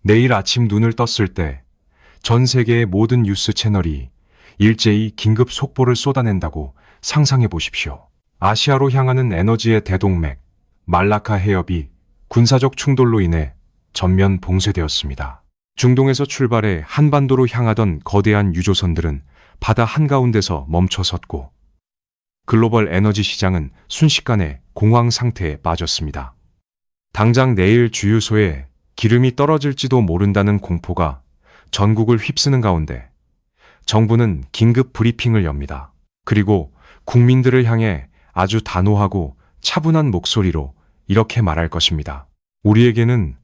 내일 아침 눈을 떴을 때 전 세계의 모든 뉴스 채널이 일제히 긴급 속보를 쏟아낸다고 상상해 보십시오. 아시아로 향하는 에너지의 대동맥, 말라카 해협이 군사적 충돌로 인해 전면 봉쇄되었습니다. 중동에서 출발해 한반도로 향하던 거대한 유조선들은 바다 한가운데서 멈춰섰고 글로벌 에너지 시장은 순식간에 공황 상태에 빠졌습니다. 당장 내일 주유소에 기름이 떨어질지도 모른다는 공포가 전국을 휩쓰는 가운데 정부는 긴급 브리핑을 엽니다. 그리고 국민들을 향해 아주 단호하고 차분한 목소리로 이렇게 말할 것입니다. 우리에게는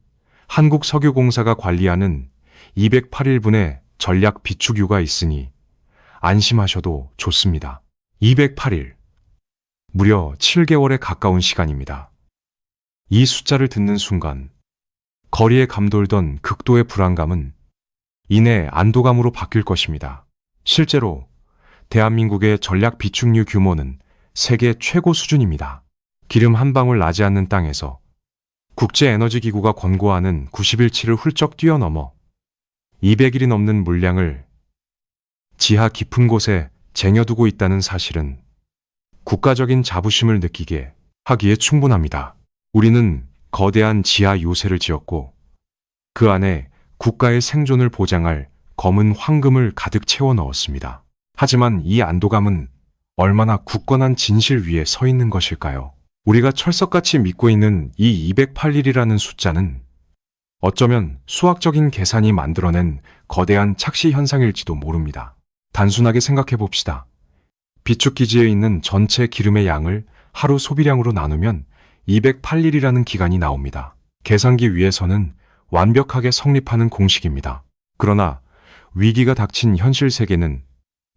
한국석유공사가 관리하는 208일분의 전략 비축유가 있으니 안심하셔도 좋습니다. 208일. 무려 7개월에 가까운 시간입니다. 이 숫자를 듣는 순간 거리에 감돌던 극도의 불안감은 이내 안도감으로 바뀔 것입니다. 실제로 대한민국의 전략 비축유 규모는 세계 최고 수준입니다. 기름 한 방울 나지 않는 땅에서 국제에너지기구가 권고하는 90일치를 훌쩍 뛰어넘어 200일이 넘는 물량을 지하 깊은 곳에 쟁여두고 있다는 사실은 국가적인 자부심을 느끼게 하기에 충분합니다. 우리는 거대한 지하 요새를 지었고 그 안에 국가의 생존을 보장할 검은 황금을 가득 채워 넣었습니다. 하지만 이 안도감은 얼마나 굳건한 진실 위에 서 있는 것일까요? 우리가 철석같이 믿고 있는 이 208일이라는 숫자는 어쩌면 수학적인 계산이 만들어낸 거대한 착시 현상일지도 모릅니다. 단순하게 생각해 봅시다. 비축기지에 있는 전체 기름의 양을 하루 소비량으로 나누면 208일이라는 기간이 나옵니다. 계산기 위에서는 완벽하게 성립하는 공식입니다. 그러나 위기가 닥친 현실 세계는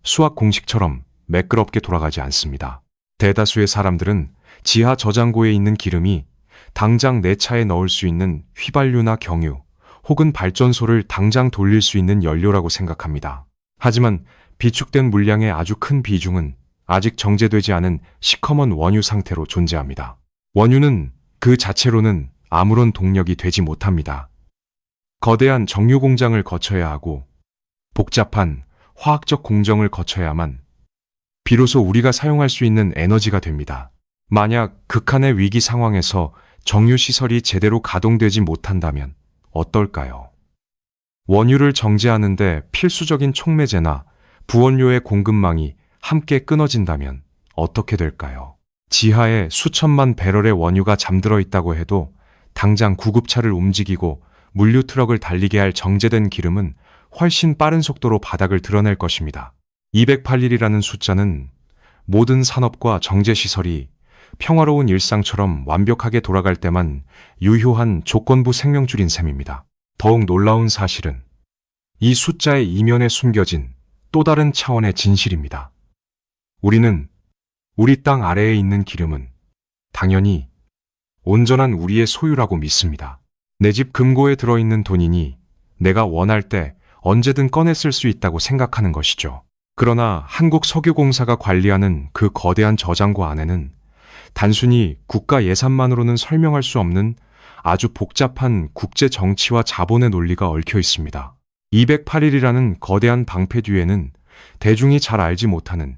수학 공식처럼 매끄럽게 돌아가지 않습니다. 대다수의 사람들은 지하 저장고에 있는 기름이 당장 내 차에 넣을 수 있는 휘발유나 경유 혹은 발전소를 당장 돌릴 수 있는 연료라고 생각합니다. 하지만 비축된 물량의 아주 큰 비중은 아직 정제되지 않은 시커먼 원유 상태로 존재합니다. 원유는 그 자체로는 아무런 동력이 되지 못합니다. 거대한 정유 공장을 거쳐야 하고 복잡한 화학적 공정을 거쳐야만 비로소 우리가 사용할 수 있는 에너지가 됩니다. 만약 극한의 위기 상황에서 정유 시설이 제대로 가동되지 못한다면 어떨까요? 원유를 정제하는데 필수적인 촉매제나 부원료의 공급망이 함께 끊어진다면 어떻게 될까요? 지하에 수천만 배럴의 원유가 잠들어 있다고 해도 당장 구급차를 움직이고 물류 트럭을 달리게 할 정제된 기름은 훨씬 빠른 속도로 바닥을 드러낼 것입니다. 208일이라는 숫자는 모든 산업과 정제시설이 평화로운 일상처럼 완벽하게 돌아갈 때만 유효한 조건부 생명줄인 셈입니다. 더욱 놀라운 사실은 이 숫자의 이면에 숨겨진 또 다른 차원의 진실입니다. 우리는 우리 땅 아래에 있는 기름은 당연히 온전한 우리의 소유라고 믿습니다. 내 집 금고에 들어있는 돈이니 내가 원할 때 언제든 꺼내 쓸 수 있다고 생각하는 것이죠. 그러나 한국석유공사가 관리하는 그 거대한 저장고 안에는 단순히 국가 예산만으로는 설명할 수 없는 아주 복잡한 국제 정치와 자본의 논리가 얽혀 있습니다. 208일이라는 거대한 방패 뒤에는 대중이 잘 알지 못하는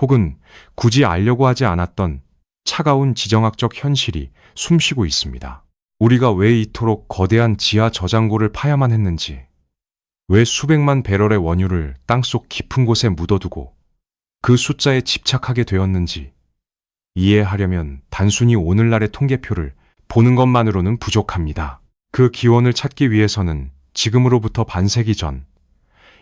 혹은 굳이 알려고 하지 않았던 차가운 지정학적 현실이 숨쉬고 있습니다. 우리가 왜 이토록 거대한 지하 저장고를 파야만 했는지, 왜 수백만 배럴의 원유를 땅속 깊은 곳에 묻어두고 그 숫자에 집착하게 되었는지 이해하려면 단순히 오늘날의 통계표를 보는 것만으로는 부족합니다. 그 기원을 찾기 위해서는 지금으로부터 반세기 전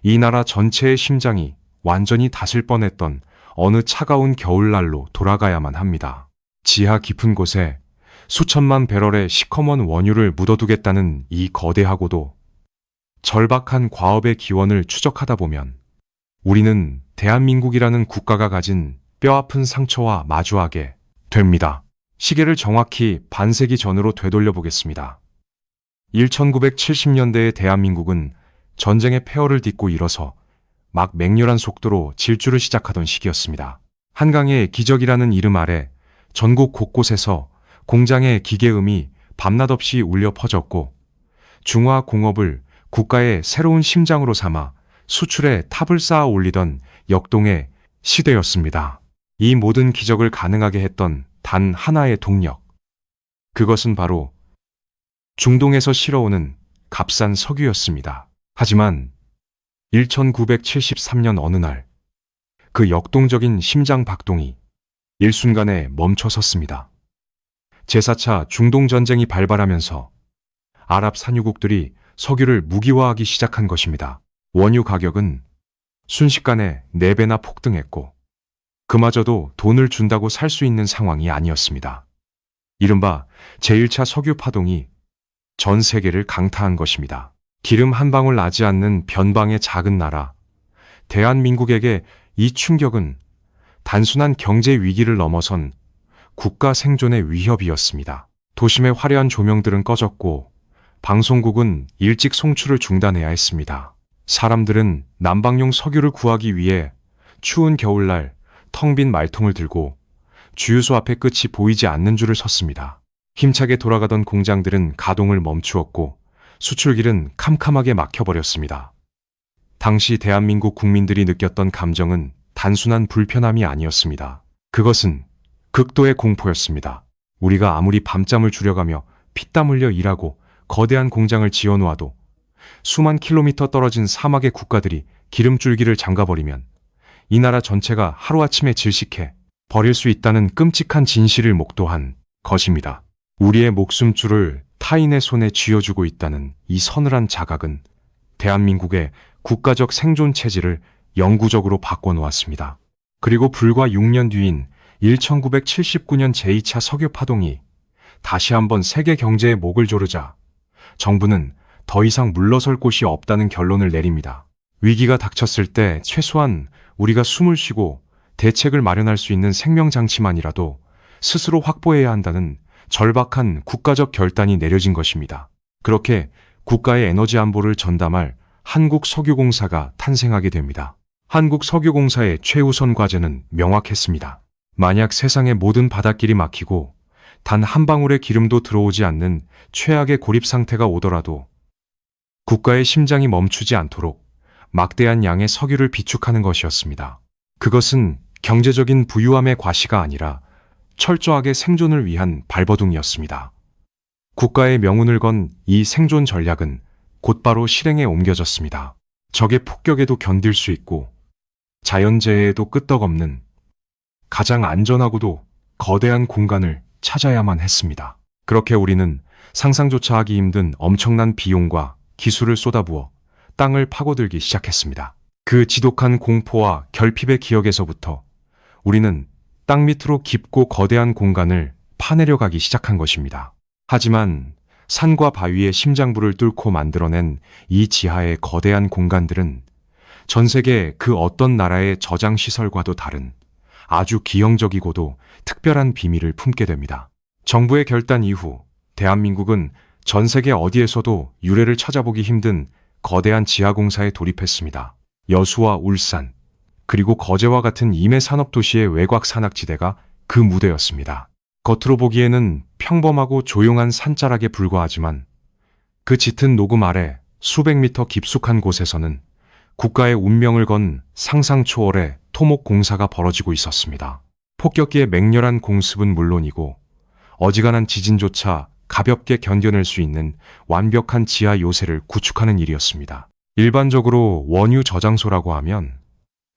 이 나라 전체의 심장이 완전히 닫을 뻔했던 어느 차가운 겨울날로 돌아가야만 합니다. 지하 깊은 곳에 수천만 배럴의 시커먼 원유를 묻어두겠다는 이 거대하고도 절박한 과업의 기원을 추적하다 보면 우리는 대한민국이라는 국가가 가진 뼈아픈 상처와 마주하게 됩니다. 시계를 정확히 반세기 전으로 되돌려 보겠습니다. 1970년대의 대한민국은 전쟁의 폐허를 딛고 일어서 막 맹렬한 속도로 질주를 시작하던 시기였습니다. 한강의 기적이라는 이름 아래 전국 곳곳에서 공장의 기계음이 밤낮 없이 울려 퍼졌고 중화공업을 국가의 새로운 심장으로 삼아 수출의 탑을 쌓아 올리던 역동의 시대였습니다. 이 모든 기적을 가능하게 했던 단 하나의 동력. 그것은 바로 중동에서 실어오는 값싼 석유였습니다. 하지만 1973년 어느 날, 그 역동적인 심장 박동이 일순간에 멈춰섰습니다. 제4차 중동전쟁이 발발하면서 아랍 산유국들이 석유를 무기화하기 시작한 것입니다. 원유 가격은 순식간에 4배나 폭등했고, 그마저도 돈을 준다고 살 수 있는 상황이 아니었습니다. 이른바 제1차 석유 파동이 전 세계를 강타한 것입니다. 기름 한 방울 나지 않는 변방의 작은 나라, 대한민국에게 이 충격은 단순한 경제 위기를 넘어선 국가 생존의 위협이었습니다. 도심의 화려한 조명들은 꺼졌고 방송국은 일찍 송출을 중단해야 했습니다. 사람들은 난방용 석유를 구하기 위해 추운 겨울날 텅 빈 말통을 들고 주유소 앞에 끝이 보이지 않는 줄을 섰습니다. 힘차게 돌아가던 공장들은 가동을 멈추었고 수출길은 캄캄하게 막혀버렸습니다. 당시 대한민국 국민들이 느꼈던 감정은 단순한 불편함이 아니었습니다. 그것은 극도의 공포였습니다. 우리가 아무리 밤잠을 줄여가며 피땀 흘려 일하고 거대한 공장을 지어놓아도 수만 킬로미터 떨어진 사막의 국가들이 기름줄기를 잠가버리면 이 나라 전체가 하루아침에 질식해 버릴 수 있다는 끔찍한 진실을 목도한 것입니다. 우리의 목숨줄을 타인의 손에 쥐어주고 있다는 이 서늘한 자각은 대한민국의 국가적 생존 체질을 영구적으로 바꿔놓았습니다. 그리고 불과 6년 뒤인 1979년 제2차 석유 파동이 다시 한번 세계 경제에 목을 조르자 정부는 더 이상 물러설 곳이 없다는 결론을 내립니다. 위기가 닥쳤을 때 최소한 우리가 숨을 쉬고 대책을 마련할 수 있는 생명장치만이라도 스스로 확보해야 한다는 절박한 국가적 결단이 내려진 것입니다. 그렇게 국가의 에너지 안보를 전담할 한국석유공사가 탄생하게 됩니다. 한국석유공사의 최우선 과제는 명확했습니다. 만약 세상의 모든 바닷길이 막히고 단 한 방울의 기름도 들어오지 않는 최악의 고립 상태가 오더라도 국가의 심장이 멈추지 않도록 막대한 양의 석유를 비축하는 것이었습니다. 그것은 경제적인 부유함의 과시가 아니라 철저하게 생존을 위한 발버둥이었습니다. 국가의 명운을 건 이 생존 전략은 곧바로 실행에 옮겨졌습니다. 적의 폭격에도 견딜 수 있고 자연재해에도 끄떡없는 가장 안전하고도 거대한 공간을 찾아야만 했습니다. 그렇게 우리는 상상조차 하기 힘든 엄청난 비용과 기술을 쏟아부어 땅을 파고들기 시작했습니다. 그 지독한 공포와 결핍의 기억에서부터 우리는 땅 밑으로 깊고 거대한 공간을 파내려가기 시작한 것입니다. 하지만 산과 바위의 심장부를 뚫고 만들어낸 이 지하의 거대한 공간들은 전 세계 그 어떤 나라의 저장시설과도 다른 아주 기형적이고도 특별한 비밀을 품게 됩니다. 정부의 결단 이후 대한민국은 전 세계 어디에서도 유례를 찾아보기 힘든 거대한 지하공사에 돌입했습니다. 여수와 울산, 그리고 거제와 같은 임해 산업도시의 외곽 산악지대가 그 무대였습니다. 겉으로 보기에는 평범하고 조용한 산자락에 불과하지만 그 짙은 녹음 아래 수백 미터 깊숙한 곳에서는 국가의 운명을 건 상상 초월의 토목 공사가 벌어지고 있었습니다. 폭격기의 맹렬한 공습은 물론이고 어지간한 지진조차 가볍게 견뎌낼 수 있는 완벽한 지하 요새를 구축하는 일이었습니다. 일반적으로 원유 저장소라고 하면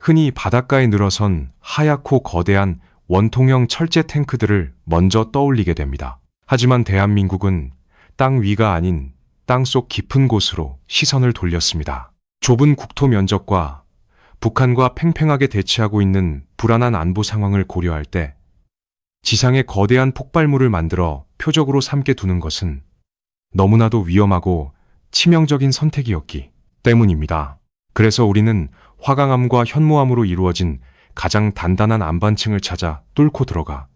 흔히 바닷가에 늘어선 하얗고 거대한 원통형 철제 탱크들을 먼저 떠올리게 됩니다. 하지만 대한민국은 땅 위가 아닌 땅속 깊은 곳으로 시선을 돌렸습니다. 좁은 국토 면적과 북한과 팽팽하게 대치하고 있는 불안한 안보 상황을 고려할 때 지상에 거대한 폭발물을 만들어 표적으로 삼게 두는 것은 너무나도 위험하고 치명적인 선택이었기 때문입니다. 그래서 우리는 화강암과 현무암으로 이루어진 가장 단단한 안반층을 찾아 뚫고 들어가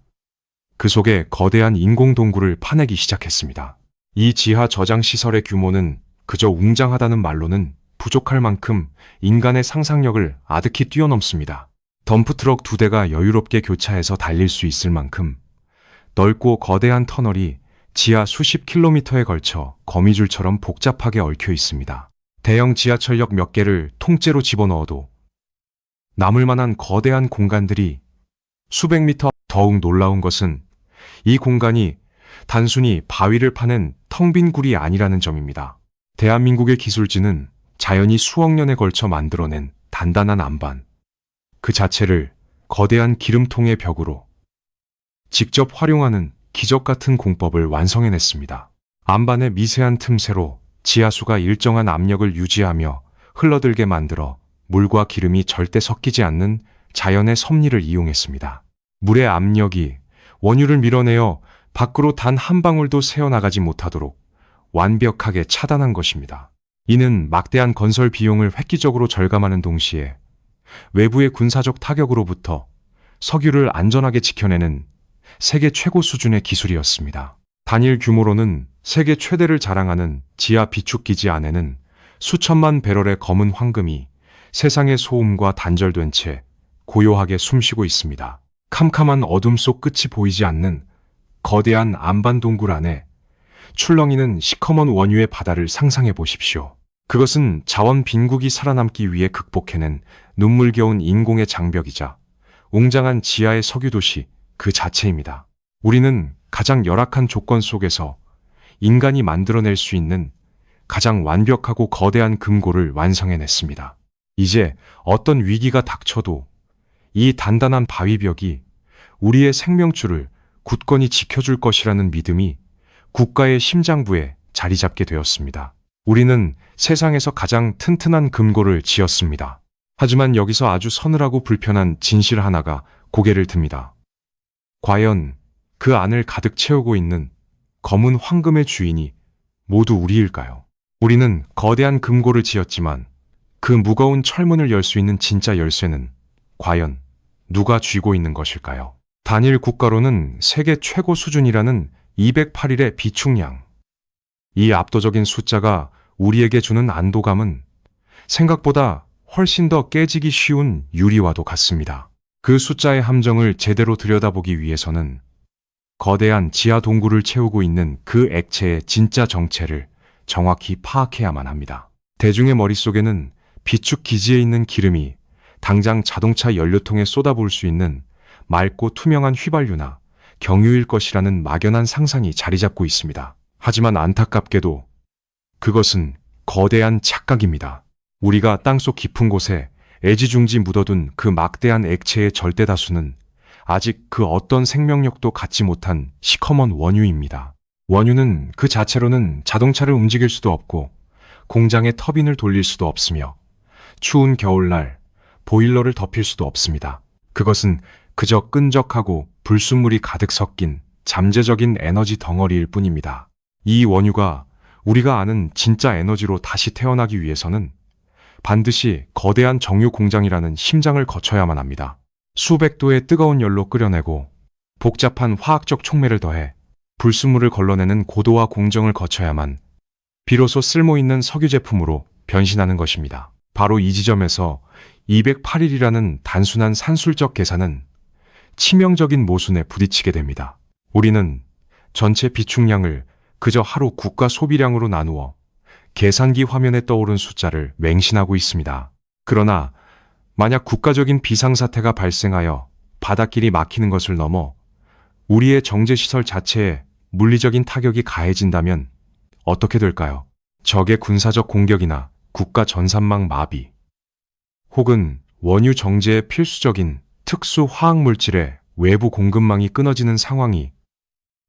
그 속에 거대한 인공동굴을 파내기 시작했습니다. 이 지하 저장시설의 규모는 그저 웅장하다는 말로는 부족할 만큼 인간의 상상력을 아득히 뛰어넘습니다. 덤프트럭 2대가 여유롭게 교차해서 달릴 수 있을 만큼 넓고 거대한 터널이 지하 수십 킬로미터에 걸쳐 거미줄처럼 복잡하게 얽혀 있습니다. 대형 지하철역 몇 개를 통째로 집어넣어도 남을 만한 거대한 공간들이 수백 미터. 더욱 놀라운 것은 이 공간이 단순히 바위를 파낸 텅 빈 굴이 아니라는 점입니다. 대한민국의 기술진은 자연이 수억 년에 걸쳐 만들어낸 단단한 안반, 그 자체를 거대한 기름통의 벽으로 직접 활용하는 기적 같은 공법을 완성해냈습니다. 안반의 미세한 틈새로 지하수가 일정한 압력을 유지하며 흘러들게 만들어 물과 기름이 절대 섞이지 않는 자연의 섭리를 이용했습니다. 물의 압력이 원유를 밀어내어 밖으로 단 한 방울도 새어나가지 못하도록 완벽하게 차단한 것입니다. 이는 막대한 건설 비용을 획기적으로 절감하는 동시에 외부의 군사적 타격으로부터 석유를 안전하게 지켜내는 세계 최고 수준의 기술이었습니다. 단일 규모로는 세계 최대를 자랑하는 지하 비축기지 안에는 수천만 배럴의 검은 황금이 세상의 소음과 단절된 채 고요하게 숨쉬고 있습니다. 캄캄한 어둠 속 끝이 보이지 않는 거대한 안반 동굴 안에 출렁이는 시커먼 원유의 바다를 상상해 보십시오. 그것은 자원 빈국이 살아남기 위해 극복해낸 눈물겨운 인공의 장벽이자 웅장한 지하의 석유 도시 그 자체입니다. 우리는 가장 열악한 조건 속에서 인간이 만들어낼 수 있는 가장 완벽하고 거대한 금고를 완성해냈습니다. 이제 어떤 위기가 닥쳐도 이 단단한 바위벽이 우리의 생명줄을 굳건히 지켜줄 것이라는 믿음이 국가의 심장부에 자리 잡게 되었습니다. 우리는 세상에서 가장 튼튼한 금고를 지었습니다. 하지만 여기서 아주 서늘하고 불편한 진실 하나가 고개를 듭니다. 과연 그 안을 가득 채우고 있는 검은 황금의 주인이 모두 우리일까요? 우리는 거대한 금고를 지었지만 그 무거운 철문을 열 수 있는 진짜 열쇠는 과연 누가 쥐고 있는 것일까요? 단일 국가로는 세계 최고 수준이라는 208일의 비축량. 이 압도적인 숫자가 우리에게 주는 안도감은 생각보다 훨씬 더 깨지기 쉬운 유리와도 같습니다. 그 숫자의 함정을 제대로 들여다보기 위해서는 거대한 지하 동굴을 채우고 있는 그 액체의 진짜 정체를 정확히 파악해야만 합니다. 대중의 머릿속에는 비축 기지에 있는 기름이 당장 자동차 연료통에 쏟아부을 수 있는 맑고 투명한 휘발유나 경유일 것이라는 막연한 상상이 자리 잡고 있습니다. 하지만 안타깝게도 그것은 거대한 착각입니다. 우리가 땅속 깊은 곳에 애지중지 묻어둔 그 막대한 액체의 절대 다수는 아직 그 어떤 생명력도 갖지 못한 시커먼 원유입니다. 원유는 그 자체로는 자동차를 움직일 수도 없고 공장의 터빈을 돌릴 수도 없으며 추운 겨울날 보일러를 덮일 수도 없습니다. 그것은 그저 끈적하고 불순물이 가득 섞인 잠재적인 에너지 덩어리일 뿐입니다. 이 원유가 우리가 아는 진짜 에너지로 다시 태어나기 위해서는 반드시 거대한 정유 공장이라는 심장을 거쳐야만 합니다. 수백 도의 뜨거운 열로 끓여내고 복잡한 화학적 촉매를 더해 불순물을 걸러내는 고도화 공정을 거쳐야만 비로소 쓸모있는 석유 제품으로 변신하는 것입니다. 바로 이 지점에서 208일이라는 단순한 산술적 계산은 치명적인 모순에 부딪히게 됩니다. 우리는 전체 비축량을 그저 하루 국가 소비량으로 나누어 계산기 화면에 떠오른 숫자를 맹신하고 있습니다. 그러나 만약 국가적인 비상사태가 발생하여 바닷길이 막히는 것을 넘어 우리의 정제시설 자체에 물리적인 타격이 가해진다면 어떻게 될까요? 적의 군사적 공격이나 국가 전산망 마비, 혹은 원유 정제에 필수적인 특수 화학물질의 외부 공급망이 끊어지는 상황이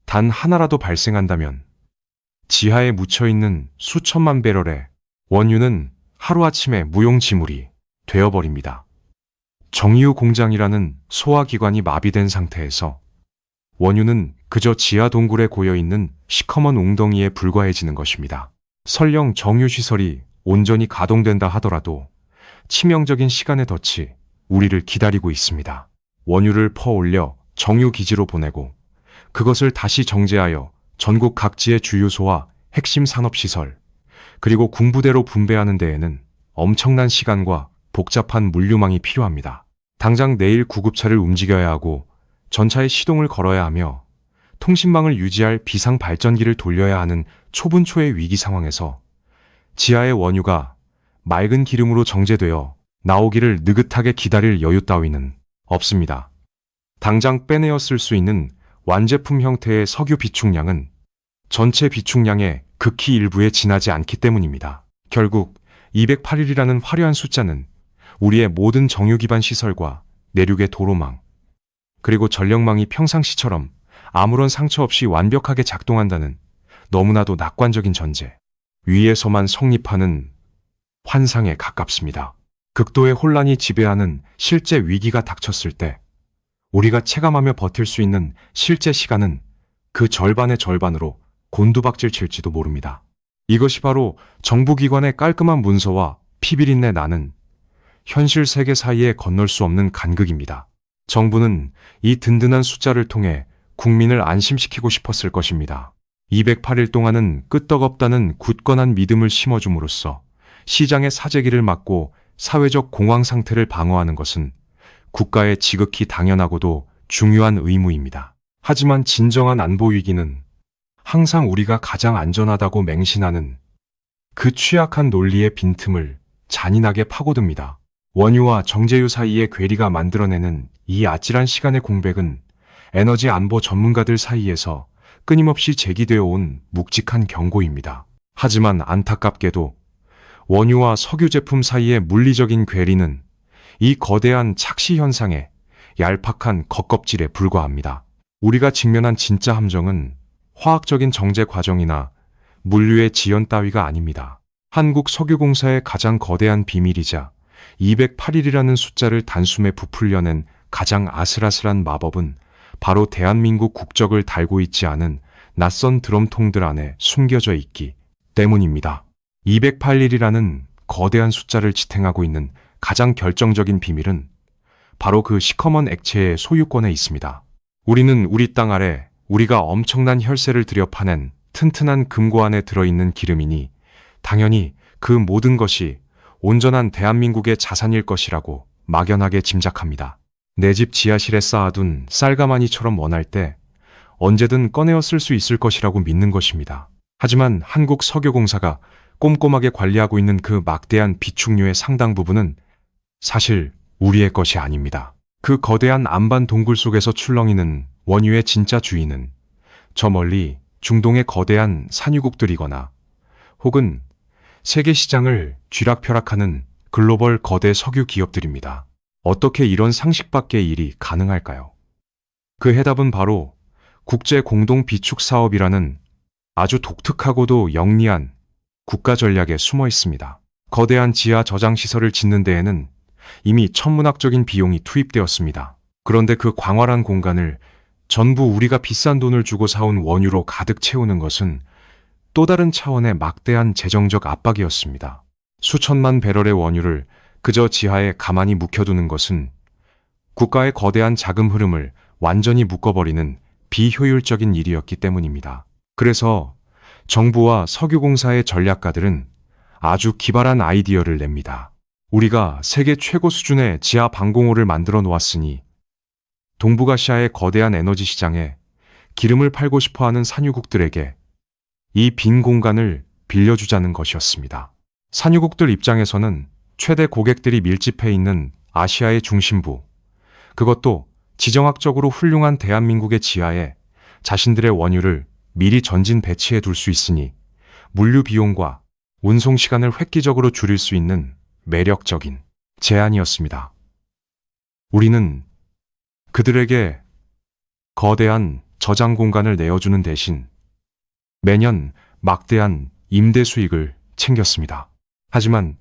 단 하나라도 발생한다면 지하에 묻혀있는 수천만 배럴의 원유는 하루아침에 무용지물이 되어버립니다. 정유 공장이라는 소화기관이 마비된 상태에서 원유는 그저 지하 동굴에 고여있는 시커먼 웅덩이에 불과해지는 것입니다. 설령 정유시설이 온전히 가동된다 하더라도 치명적인 시간의 덫이 우리를 기다리고 있습니다. 원유를 퍼올려 정유기지로 보내고 그것을 다시 정제하여 전국 각지의 주유소와 핵심 산업시설, 그리고 군부대로 분배하는 데에는 엄청난 시간과 복잡한 물류망이 필요합니다. 당장 내일 구급차를 움직여야 하고 전차의 시동을 걸어야 하며 통신망을 유지할 비상 발전기를 돌려야 하는 초분초의 위기 상황에서 지하의 원유가 맑은 기름으로 정제되어 나오기를 느긋하게 기다릴 여유 따위는 없습니다. 당장 빼내어 쓸 수 있는 완제품 형태의 석유 비축량은 전체 비축량의 극히 일부에 지나지 않기 때문입니다. 결국 208일이라는 화려한 숫자는 우리의 모든 정유 기반 시설과 내륙의 도로망, 그리고 전력망이 평상시처럼 아무런 상처 없이 완벽하게 작동한다는 너무나도 낙관적인 전제 위에서만 성립하는 환상에 가깝습니다. 극도의 혼란이 지배하는 실제 위기가 닥쳤을 때 우리가 체감하며 버틸 수 있는 실제 시간은 그 절반의 절반으로 곤두박질 칠지도 모릅니다. 이것이 바로 정부기관의 깔끔한 문서와 피비린내 나는 현실 세계 사이에 건널 수 없는 간극입니다. 정부는 이 든든한 숫자를 통해 국민을 안심시키고 싶었을 것입니다. 208일 동안은 끄떡없다는 굳건한 믿음을 심어줌으로써 시장의 사재기를 막고 사회적 공황 상태를 방어하는 것은 국가의 지극히 당연하고도 중요한 의무입니다. 하지만 진정한 안보 위기는 항상 우리가 가장 안전하다고 맹신하는 그 취약한 논리의 빈틈을 잔인하게 파고듭니다. 원유와 정제유 사이의 괴리가 만들어내는 이 아찔한 시간의 공백은 에너지 안보 전문가들 사이에서 끊임없이 제기되어 온 묵직한 경고입니다. 하지만 안타깝게도 원유와 석유 제품 사이의 물리적인 괴리는 이 거대한 착시 현상의 얄팍한 겉껍질에 불과합니다. 우리가 직면한 진짜 함정은 화학적인 정제 과정이나 물류의 지연 따위가 아닙니다. 한국석유공사의 가장 거대한 비밀이자 208일이라는 숫자를 단숨에 부풀려낸 가장 아슬아슬한 마법은 바로 대한민국 국적을 달고 있지 않은 낯선 드럼통들 안에 숨겨져 있기 때문입니다. 208일이라는 거대한 숫자를 지탱하고 있는 가장 결정적인 비밀은 바로 그 시커먼 액체의 소유권에 있습니다. 우리는 우리 땅 아래 우리가 엄청난 혈세를 들여 파낸 튼튼한 금고 안에 들어있는 기름이니 당연히 그 모든 것이 온전한 대한민국의 자산일 것이라고 막연하게 짐작합니다. 내 집 지하실에 쌓아둔 쌀가마니처럼 원할 때 언제든 꺼내어 쓸 수 있을 것이라고 믿는 것입니다. 하지만 한국석유공사가 꼼꼼하게 관리하고 있는 그 막대한 비축류의 상당 부분은 사실 우리의 것이 아닙니다. 그 거대한 안반 동굴 속에서 출렁이는 원유의 진짜 주인은 저 멀리 중동의 거대한 산유국들이거나 혹은 세계 시장을 쥐락펴락하는 글로벌 거대 석유 기업들입니다. 어떻게 이런 상식 밖의 일이 가능할까요? 그 해답은 바로 국제 공동 비축 사업이라는 아주 독특하고도 영리한 국가 전략에 숨어 있습니다. 거대한 지하 저장 시설을 짓는 데에는 이미 천문학적인 비용이 투입되었습니다. 그런데 그 광활한 공간을 전부 우리가 비싼 돈을 주고 사온 원유로 가득 채우는 것은 또 다른 차원의 막대한 재정적 압박이었습니다. 수천만 배럴의 원유를 그저 지하에 가만히 묵혀두는 것은 국가의 거대한 자금 흐름을 완전히 묶어버리는 비효율적인 일이었기 때문입니다. 그래서 정부와 석유공사의 전략가들은 아주 기발한 아이디어를 냅니다. 우리가 세계 최고 수준의 지하 방공호를 만들어 놓았으니 동북아시아의 거대한 에너지 시장에 기름을 팔고 싶어하는 산유국들에게 이 빈 공간을 빌려주자는 것이었습니다. 산유국들 입장에서는 최대 고객들이 밀집해 있는 아시아의 중심부, 그것도 지정학적으로 훌륭한 대한민국의 지하에 자신들의 원유를 미리 전진 배치해 둘 수 있으니 물류 비용과 운송 시간을 획기적으로 줄일 수 있는 매력적인 제안이었습니다. 우리는 그들에게 거대한 저장 공간을 내어주는 대신 매년 막대한 임대 수익을 챙겼습니다. 하지만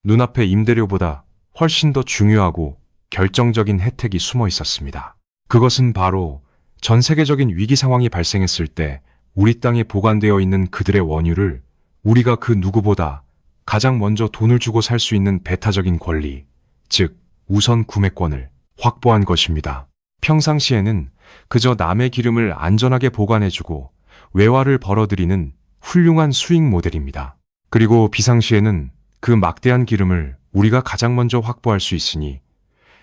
눈앞에 임대료보다 훨씬 더 중요하고 결정적인 혜택이 숨어 있었습니다. 그것은 바로 전 세계적인 위기 상황이 발생했을 때 우리 땅에 보관되어 있는 그들의 원유를 우리가 그 누구보다 가장 먼저 돈을 주고 살 수 있는 배타적인 권리, 즉 우선 구매권을 확보한 것입니다. 평상시에는 그저 남의 기름을 안전하게 보관해주고 외화를 벌어들이는 훌륭한 수익 모델입니다. 그리고 비상시에는 그 막대한 기름을 우리가 가장 먼저 확보할 수 있으니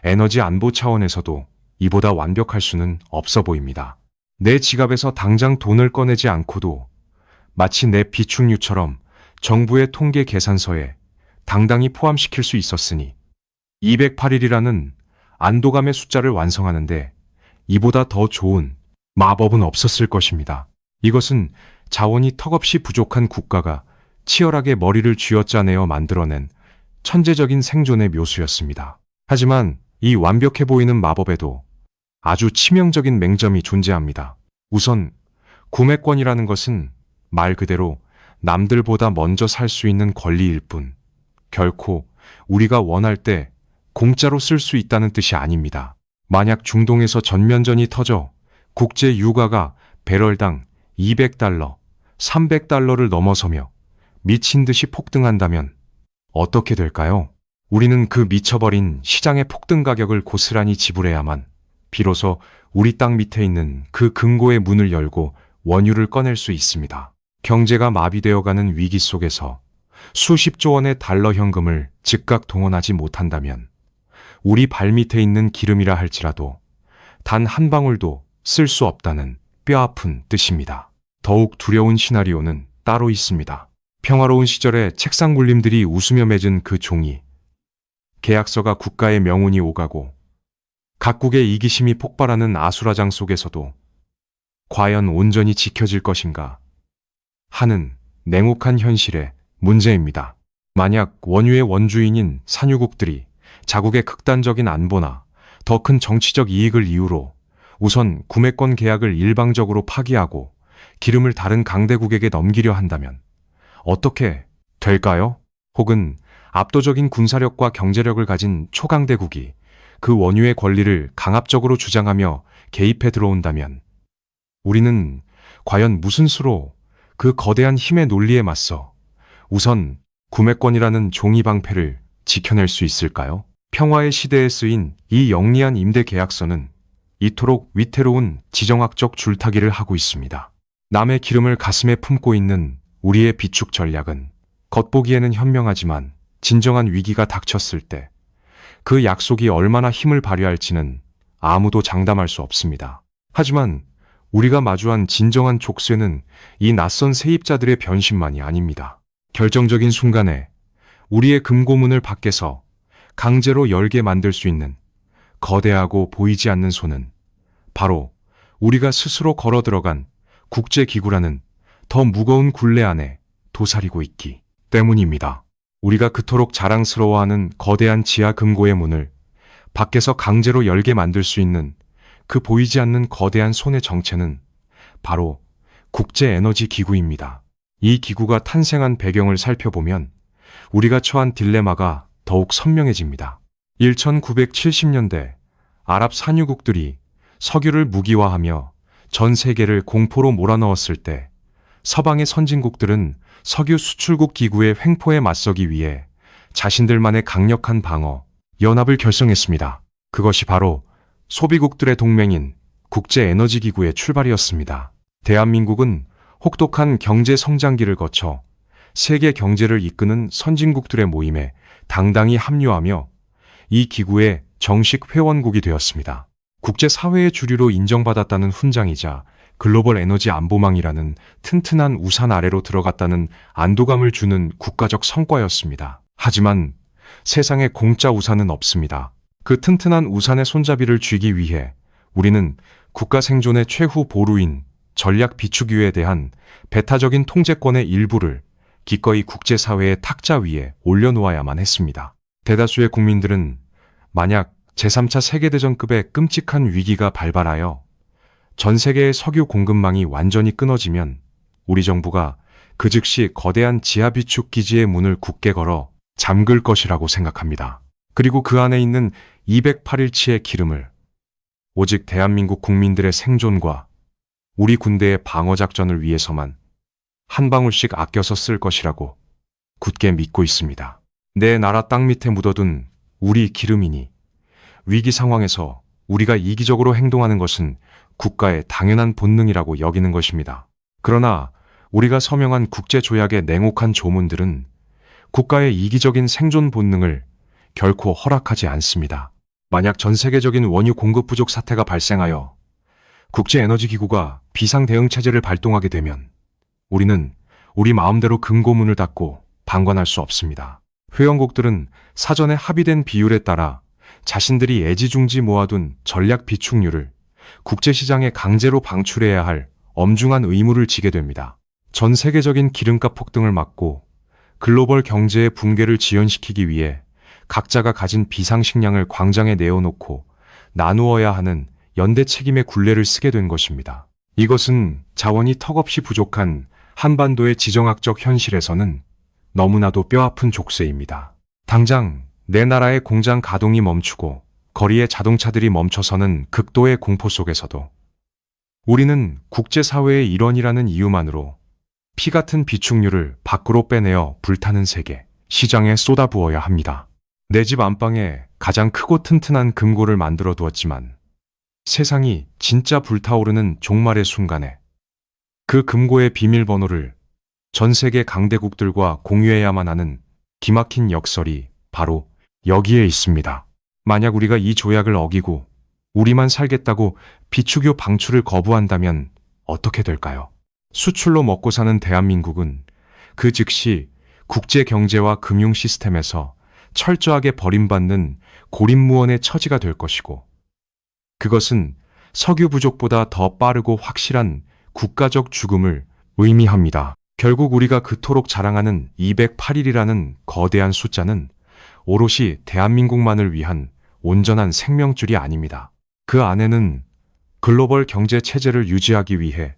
에너지 안보 차원에서도 이보다 완벽할 수는 없어 보입니다. 내 지갑에서 당장 돈을 꺼내지 않고도 마치 내 비축류처럼 정부의 통계 계산서에 당당히 포함시킬 수 있었으니 208일이라는 안도감의 숫자를 완성하는데 이보다 더 좋은 마법은 없었을 것입니다. 이것은 자원이 턱없이 부족한 국가가 치열하게 머리를 쥐어짜내어 만들어낸 천재적인 생존의 묘수였습니다. 하지만 이 완벽해 보이는 마법에도 아주 치명적인 맹점이 존재합니다. 우선 구매권이라는 것은 말 그대로 남들보다 먼저 살 수 있는 권리일 뿐 결코 우리가 원할 때 공짜로 쓸 수 있다는 뜻이 아닙니다. 만약 중동에서 전면전이 터져 국제 유가가 배럴당 200달러, 300달러를 넘어서며 미친 듯이 폭등한다면 어떻게 될까요? 우리는 그 미쳐버린 시장의 폭등 가격을 고스란히 지불해야만 비로소 우리 땅 밑에 있는 그 금고의 문을 열고 원유를 꺼낼 수 있습니다. 경제가 마비되어가는 위기 속에서 수십조 원의 달러 현금을 즉각 동원하지 못한다면 우리 발밑에 있는 기름이라 할지라도 단 한 방울도 쓸 수 없다는 뼈아픈 뜻입니다. 더욱 두려운 시나리오는 따로 있습니다. 평화로운 시절에 책상 굴림들이 웃으며 맺은 그 종이 계약서가 국가의 명운이 오가고 각국의 이기심이 폭발하는 아수라장 속에서도 과연 온전히 지켜질 것인가 하는 냉혹한 현실의 문제입니다. 만약 원유의 원주인인 산유국들이 자국의 극단적인 안보나 더 큰 정치적 이익을 이유로 우선 구매권 계약을 일방적으로 파기하고 기름을 다른 강대국에게 넘기려 한다면 어떻게 될까요? 혹은 압도적인 군사력과 경제력을 가진 초강대국이 그 원유의 권리를 강압적으로 주장하며 개입해 들어온다면 우리는 과연 무슨 수로 그 거대한 힘의 논리에 맞서 우선 구매권이라는 종이 방패를 지켜낼 수 있을까요? 평화의 시대에 쓰인 이 영리한 임대 계약서는 이토록 위태로운 지정학적 줄타기를 하고 있습니다. 남의 기름을 가슴에 품고 있는 우리의 비축 전략은 겉보기에는 현명하지만 진정한 위기가 닥쳤을 때 그 약속이 얼마나 힘을 발휘할지는 아무도 장담할 수 없습니다. 하지만 우리가 마주한 진정한 족쇄는 이 낯선 세입자들의 변심만이 아닙니다. 결정적인 순간에 우리의 금고문을 밖에서 강제로 열게 만들 수 있는 거대하고 보이지 않는 손은 바로 우리가 스스로 걸어 들어간 국제기구라는 더 무거운 굴레 안에 도사리고 있기 때문입니다. 우리가 그토록 자랑스러워하는 거대한 지하 금고의 문을 밖에서 강제로 열게 만들 수 있는 그 보이지 않는 거대한 손의 정체는 바로 국제에너지기구입니다. 이 기구가 탄생한 배경을 살펴보면 우리가 처한 딜레마가 더욱 선명해집니다. 1970년대 아랍 산유국들이 석유를 무기화하며 전 세계를 공포로 몰아넣었을 때 서방의 선진국들은 석유 수출국 기구의 횡포에 맞서기 위해 자신들만의 강력한 방어, 연합을 결성했습니다. 그것이 바로 소비국들의 동맹인 국제에너지기구의 출발이었습니다. 대한민국은 혹독한 경제 성장기를 거쳐 세계 경제를 이끄는 선진국들의 모임에 당당히 합류하며 이 기구의 정식 회원국이 되었습니다. 국제사회의 주류로 인정받았다는 훈장이자 글로벌 에너지 안보망이라는 튼튼한 우산 아래로 들어갔다는 안도감을 주는 국가적 성과였습니다. 하지만 세상에 공짜 우산은 없습니다. 그 튼튼한 우산의 손잡이를 쥐기 위해 우리는 국가 생존의 최후 보루인 전략 비축유에 대한 배타적인 통제권의 일부를 기꺼이 국제사회의 탁자 위에 올려놓아야만 했습니다. 대다수의 국민들은 만약 제3차 세계대전급의 끔찍한 위기가 발발하여 전 세계의 석유 공급망이 완전히 끊어지면 우리 정부가 그 즉시 거대한 지하비축 기지의 문을 굳게 걸어 잠글 것이라고 생각합니다. 그리고 그 안에 있는 208일치의 기름을 오직 대한민국 국민들의 생존과 우리 군대의 방어작전을 위해서만 한 방울씩 아껴서 쓸 것이라고 굳게 믿고 있습니다. 내 나라 땅 밑에 묻어둔 우리 기름이니 위기 상황에서 우리가 이기적으로 행동하는 것은 국가의 당연한 본능이라고 여기는 것입니다. 그러나 우리가 서명한 국제조약의 냉혹한 조문들은 국가의 이기적인 생존 본능을 결코 허락하지 않습니다. 만약 전 세계적인 원유 공급 부족 사태가 발생하여 국제에너지기구가 비상대응체제를 발동하게 되면 우리는 우리 마음대로 금고문을 닫고 방관할 수 없습니다. 회원국들은 사전에 합의된 비율에 따라 자신들이 애지중지 모아둔 전략 비축률을 국제시장에 강제로 방출해야 할 엄중한 의무를 지게 됩니다. 전 세계적인 기름값 폭등을 막고 글로벌 경제의 붕괴를 지연시키기 위해 각자가 가진 비상식량을 광장에 내어놓고 나누어야 하는 연대 책임의 굴레를 쓰게 된 것입니다. 이것은 자원이 턱없이 부족한 한반도의 지정학적 현실에서는 너무나도 뼈아픈 족쇄입니다. 당장 내 나라의 공장 가동이 멈추고 거리의 자동차들이 멈춰서는 극도의 공포 속에서도 우리는 국제사회의 일원이라는 이유만으로 피 같은 비축률을 밖으로 빼내어 불타는 세계, 시장에 쏟아부어야 합니다. 내 집 안방에 가장 크고 튼튼한 금고를 만들어 두었지만 세상이 진짜 불타오르는 종말의 순간에 그 금고의 비밀번호를 전 세계 강대국들과 공유해야만 하는 기막힌 역설이 바로 여기에 있습니다. 만약 우리가 이 조약을 어기고 우리만 살겠다고 비축유 방출을 거부한다면 어떻게 될까요? 수출로 먹고 사는 대한민국은 그 즉시 국제 경제와 금융 시스템에서 철저하게 버림받는 고립무원의 처지가 될 것이고, 그것은 석유 부족보다 더 빠르고 확실한 국가적 죽음을 의미합니다. 결국 우리가 그토록 자랑하는 208일이라는 거대한 숫자는 오롯이 대한민국만을 위한 온전한 생명줄이 아닙니다. 그 안에는 글로벌 경제 체제를 유지하기 위해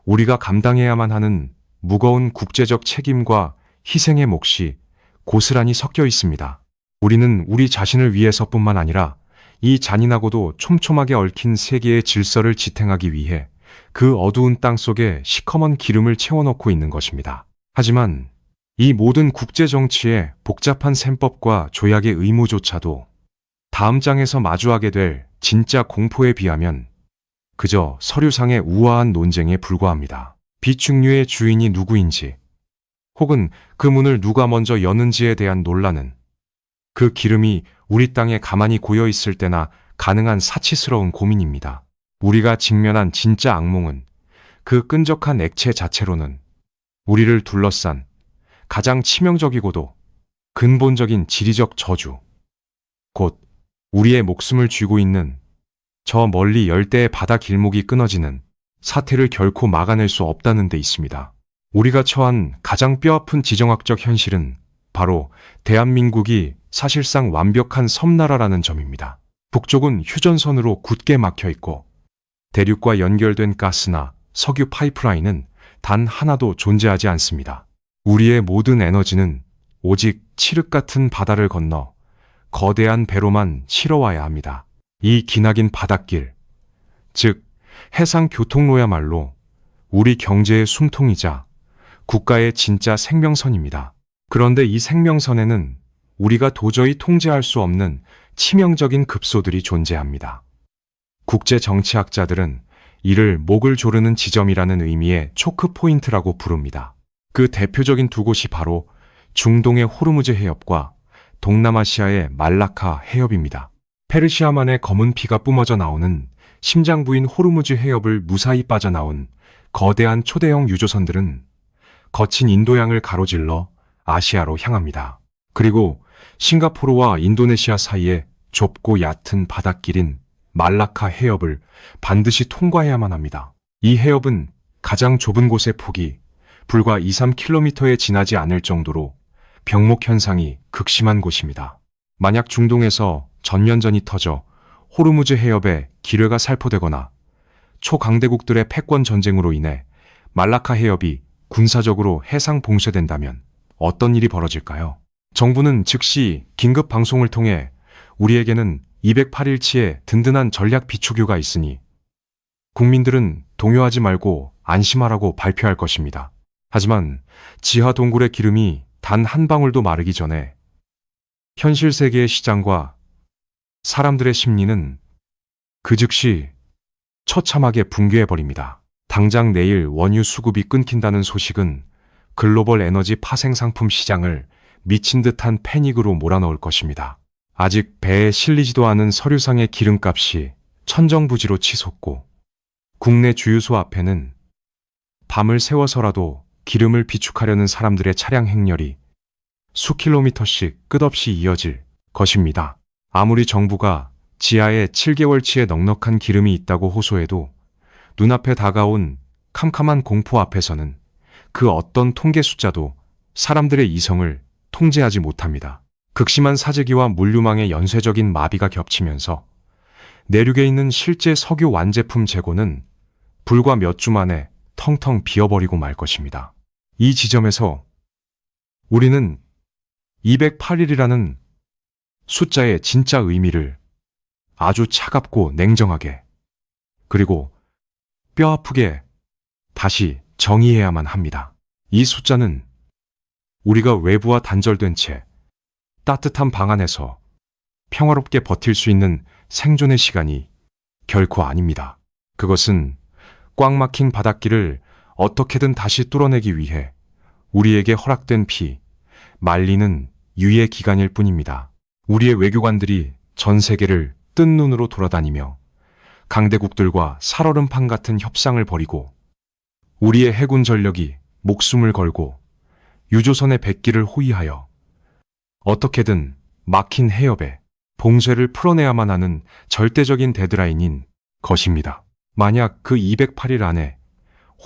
우리가 감당해야만 하는 무거운 국제적 책임과 희생의 몫이 고스란히 섞여 있습니다. 우리는 우리 자신을 위해서뿐만 아니라 이 잔인하고도 촘촘하게 얽힌 세계의 질서를 지탱하기 위해 그 어두운 땅 속에 시커먼 기름을 채워넣고 있는 것입니다. 하지만 이 모든 국제정치의 복잡한 셈법과 조약의 의무조차도 다음 장에서 마주하게 될 진짜 공포에 비하면 그저 서류상의 우아한 논쟁에 불과합니다. 비축유의 주인이 누구인지, 혹은 그 문을 누가 먼저 여는지에 대한 논란은 그 기름이 우리 땅에 가만히 고여 있을 때나 가능한 사치스러운 고민입니다. 우리가 직면한 진짜 악몽은 그 끈적한 액체 자체로는 우리를 둘러싼 가장 치명적이고도 근본적인 지리적 저주, 곧 우리의 목숨을 쥐고 있는 저 멀리 열대의 바다 길목이 끊어지는 사태를 결코 막아낼 수 없다는 데 있습니다. 우리가 처한 가장 뼈아픈 지정학적 현실은 바로 대한민국이 사실상 완벽한 섬나라라는 점입니다. 북쪽은 휴전선으로 굳게 막혀 있고 대륙과 연결된 가스나 석유 파이프라인은 단 하나도 존재하지 않습니다. 우리의 모든 에너지는 오직 칠흑 같은 바다를 건너 거대한 배로만 실어와야 합니다. 이 기나긴 바닷길, 즉 해상교통로야말로 우리 경제의 숨통이자 국가의 진짜 생명선입니다. 그런데 이 생명선에는 우리가 도저히 통제할 수 없는 치명적인 급소들이 존재합니다. 국제 정치학자들은 이를 목을 조르는 지점이라는 의미의 초크 포인트라고 부릅니다. 그 대표적인 두 곳이 바로 중동의 호르무즈 해협과 동남아시아의 말라카 해협입니다. 페르시아만의 검은 피가 뿜어져 나오는 심장부인 호르무즈 해협을 무사히 빠져나온 거대한 초대형 유조선들은 거친 인도양을 가로질러 아시아로 향합니다. 그리고 싱가포르와 인도네시아 사이에 좁고 얕은 바닷길인 말라카 해협을 반드시 통과해야만 합니다. 이 해협은 가장 좁은 곳의 폭이 불과 2-3km에 지나지 않을 정도로 병목 현상이 극심한 곳입니다. 만약 중동에서 전면전이 터져 호르무즈 해협에 기뢰가 살포되거나 초강대국들의 패권 전쟁으로 인해 말라카 해협이 군사적으로 해상 봉쇄된다면 어떤 일이 벌어질까요? 정부는 즉시 긴급 방송을 통해 우리에게는 208일치의 든든한 전략 비축유가 있으니 국민들은 동요하지 말고 안심하라고 발표할 것입니다. 하지만 지하 동굴의 기름이 단 한 방울도 마르기 전에 현실 세계의 시장과 사람들의 심리는 그 즉시 처참하게 붕괴해버립니다. 당장 내일 원유 수급이 끊긴다는 소식은 글로벌 에너지 파생 상품 시장을 미친 듯한 패닉으로 몰아넣을 것입니다. 아직 배에 실리지도 않은 서류상의 기름값이 천정부지로 치솟고 국내 주유소 앞에는 밤을 새워서라도 기름을 비축하려는 사람들의 차량 행렬이 수 킬로미터씩 끝없이 이어질 것입니다. 아무리 정부가 지하에 7개월치의 넉넉한 기름이 있다고 호소해도 눈앞에 다가온 캄캄한 공포 앞에서는 그 어떤 통계 숫자도 사람들의 이성을 통제하지 못합니다. 극심한 사재기와 물류망의 연쇄적인 마비가 겹치면서 내륙에 있는 실제 석유 완제품 재고는 불과 몇 주 만에 텅텅 비어버리고 말 것입니다. 이 지점에서 우리는 208일이라는 숫자의 진짜 의미를 아주 차갑고 냉정하게 그리고 뼈아프게 다시 정의해야만 합니다. 이 숫자는 우리가 외부와 단절된 채 따뜻한 방 안에서 평화롭게 버틸 수 있는 생존의 시간이 결코 아닙니다. 그것은 꽉 막힌 바닷길을 어떻게든 다시 뚫어내기 위해 우리에게 허락된 피, 말리는 유예 기간일 뿐입니다. 우리의 외교관들이 전 세계를 뜬 눈으로 돌아다니며 강대국들과 살얼음판 같은 협상을 벌이고 우리의 해군 전력이 목숨을 걸고 유조선의 백기를 호위하여 어떻게든 막힌 해협에 봉쇄를 풀어내야만 하는 절대적인 데드라인인 것입니다. 만약 그 208일 안에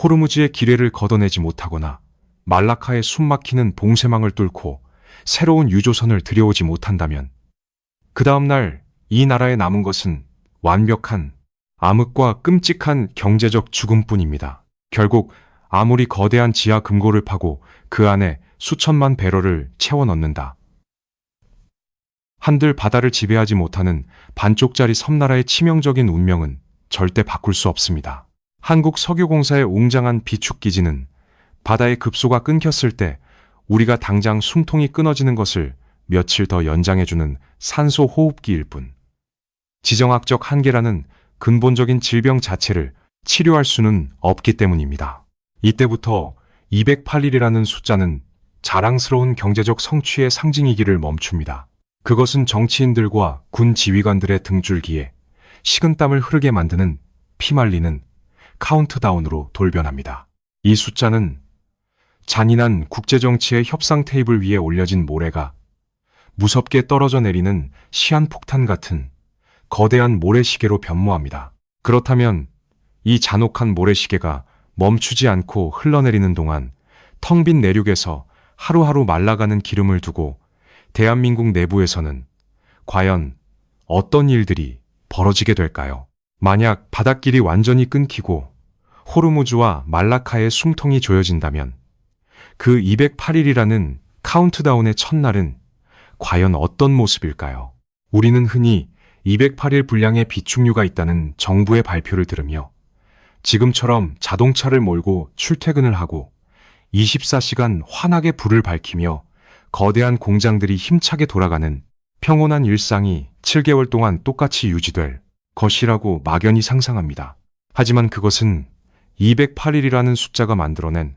호르무즈의 기뢰를 걷어내지 못하거나 말라카의 숨막히는 봉쇄망을 뚫고 새로운 유조선을 들여오지 못한다면 그 다음날 이 나라에 남은 것은 완벽한 암흑과 끔찍한 경제적 죽음뿐입니다. 결국 아무리 거대한 지하 금고를 파고 그 안에 수천만 배럴을 채워 넣는다 한들 바다를 지배하지 못하는 반쪽짜리 섬나라의 치명적인 운명은 절대 바꿀 수 없습니다. 한국석유공사의 웅장한 비축기지는 바다의 급소가 끊겼을 때 우리가 당장 숨통이 끊어지는 것을 며칠 더 연장해주는 산소 호흡기일 뿐 지정학적 한계라는 근본적인 질병 자체를 치료할 수는 없기 때문입니다. 이때부터 208일이라는 숫자는 자랑스러운 경제적 성취의 상징이기를 멈춥니다. 그것은 정치인들과 군 지휘관들의 등줄기에 식은땀을 흐르게 만드는 피말리는 카운트다운으로 돌변합니다. 이 숫자는 잔인한 국제정치의 협상 테이블 위에 올려진 모래가 무섭게 떨어져 내리는 시한폭탄 같은 거대한 모래시계로 변모합니다. 그렇다면 이 잔혹한 모래시계가 멈추지 않고 흘러내리는 동안 텅 빈 내륙에서 하루하루 말라가는 기름을 두고 대한민국 내부에서는 과연 어떤 일들이 벌어지게 될까요? 만약 바닷길이 완전히 끊기고 호르무즈와 말라카의 숨통이 조여진다면 그 208일이라는 카운트다운의 첫날은 과연 어떤 모습일까요? 우리는 흔히 208일 분량의 비축유가 있다는 정부의 발표를 들으며 지금처럼 자동차를 몰고 출퇴근을 하고 24시간 환하게 불을 밝히며 거대한 공장들이 힘차게 돌아가는 평온한 일상이 7개월 동안 똑같이 유지될 것이라고 막연히 상상합니다. 하지만 그것은 208일이라는 숫자가 만들어낸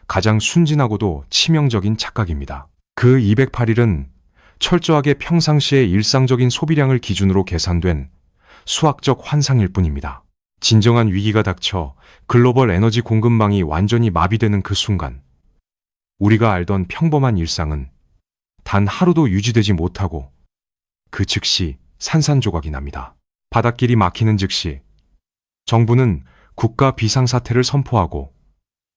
가장 순진하고도 치명적인 착각입니다. 그 208일은 철저하게 평상시의 일상적인 소비량을 기준으로 계산된 수학적 환상일 뿐입니다. 진정한 위기가 닥쳐 글로벌 에너지 공급망이 완전히 마비되는 그 순간 우리가 알던 평범한 일상은 단 하루도 유지되지 못하고 그 즉시 산산조각이 납니다. 바닷길이 막히는 즉시 정부는 국가 비상사태를 선포하고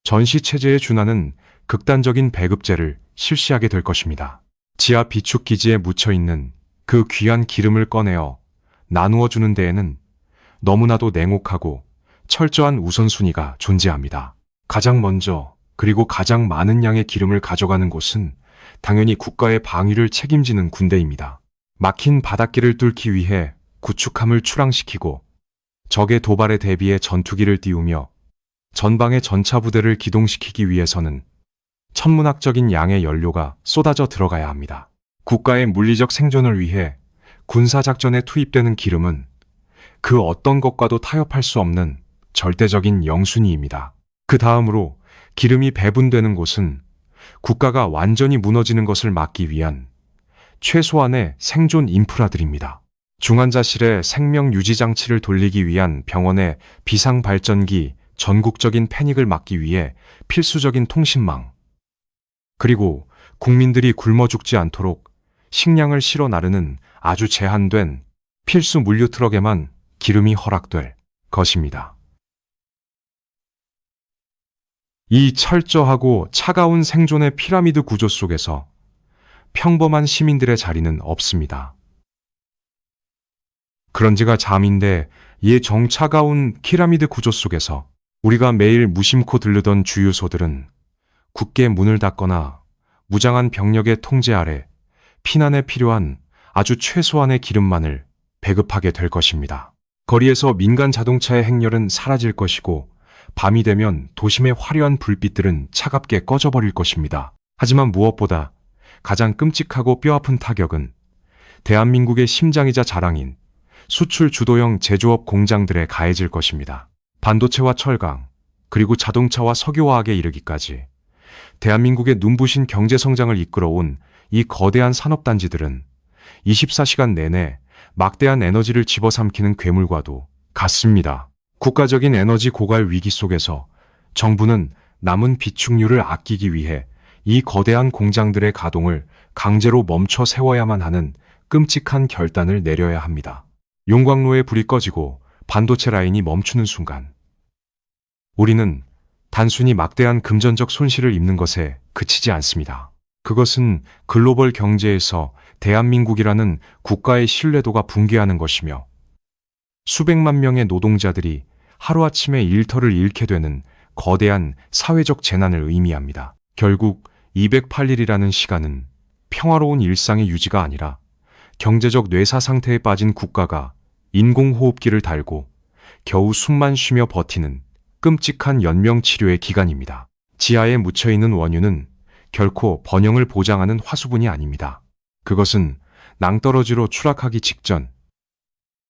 전시체제에 준하는 극단적인 배급제를 실시하게 될 것입니다. 지하 비축기지에 묻혀있는 그 귀한 기름을 꺼내어 나누어 주는 데에는 너무나도 냉혹하고 철저한 우선순위가 존재합니다. 가장 먼저 그리고 가장 많은 양의 기름을 가져가는 곳은 당연히 국가의 방위를 책임지는 군대입니다. 막힌 바닷길을 뚫기 위해 구축함을 출항시키고 적의 도발에 대비해 전투기를 띄우며 전방의 전차부대를 기동시키기 위해서는 천문학적인 양의 연료가 쏟아져 들어가야 합니다. 국가의 물리적 생존을 위해 군사작전에 투입되는 기름은 그 어떤 것과도 타협할 수 없는 절대적인 영순위입니다. 그 다음으로 기름이 배분되는 곳은 국가가 완전히 무너지는 것을 막기 위한 최소한의 생존 인프라들입니다. 중환자실에 생명 유지 장치를 돌리기 위한 병원의 비상 발전기, 전국적인 패닉을 막기 위해 필수적인 통신망, 그리고 국민들이 굶어 죽지 않도록 식량을 실어 나르는 아주 제한된 필수 물류 트럭에만 기름이 허락될 것입니다. 이 철저하고 차가운 생존의 피라미드 구조 속에서 평범한 시민들의 자리는 없습니다. 그런지가 잠인데 이 정차가운 피라미드 구조 속에서 우리가 매일 무심코 들르던 주유소들은 굳게 문을 닫거나 무장한 병력의 통제 아래 피난에 필요한 아주 최소한의 기름만을 배급하게 될 것입니다. 거리에서 민간 자동차의 행렬은 사라질 것이고 밤이 되면 도심의 화려한 불빛들은 차갑게 꺼져버릴 것입니다. 하지만 무엇보다 가장 끔찍하고 뼈아픈 타격은 대한민국의 심장이자 자랑인 수출 주도형 제조업 공장들에 가해질 것입니다. 반도체와 철강, 그리고 자동차와 석유화학에 이르기까지 대한민국의 눈부신 경제성장을 이끌어온 이 거대한 산업단지들은 24시간 내내 막대한 에너지를 집어삼키는 괴물과도 같습니다. 국가적인 에너지 고갈 위기 속에서 정부는 남은 비축유를 아끼기 위해 이 거대한 공장들의 가동을 강제로 멈춰 세워야만 하는 끔찍한 결단을 내려야 합니다. 용광로에 불이 꺼지고 반도체 라인이 멈추는 순간 우리는 단순히 막대한 금전적 손실을 입는 것에 그치지 않습니다. 그것은 글로벌 경제에서 대한민국이라는 국가의 신뢰도가 붕괴하는 것이며 수백만 명의 노동자들이 하루아침에 일터를 잃게 되는 거대한 사회적 재난을 의미합니다. 결국 208일이라는 시간은 평화로운 일상의 유지가 아니라 경제적 뇌사 상태에 빠진 국가가 인공호흡기를 달고 겨우 숨만 쉬며 버티는 끔찍한 연명치료의 기간입니다. 지하에 묻혀있는 원유는 결코 번영을 보장하는 화수분이 아닙니다. 그것은 낭떠러지로 추락하기 직전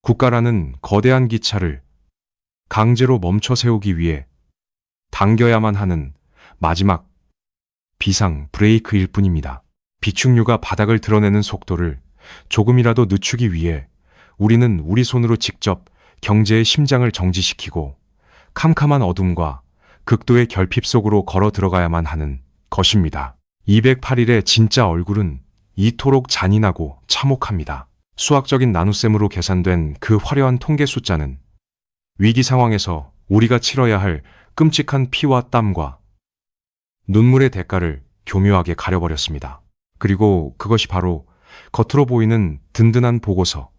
국가라는 거대한 기차를 강제로 멈춰 세우기 위해 당겨야만 하는 마지막 비상 브레이크일 뿐입니다. 비축유가 바닥을 드러내는 속도를 조금이라도 늦추기 위해 우리는 우리 손으로 직접 경제의 심장을 정지시키고 캄캄한 어둠과 극도의 결핍 속으로 걸어 들어가야만 하는 것입니다. 208일의 진짜 얼굴은 이토록 잔인하고 참혹합니다. 수학적인 나눗셈으로 계산된 그 화려한 통계 숫자는 위기 상황에서 우리가 치러야 할 끔찍한 피와 땀과 눈물의 대가를 교묘하게 가려버렸습니다. 그리고 그것이 바로 겉으로 보이는 든든한 보고서.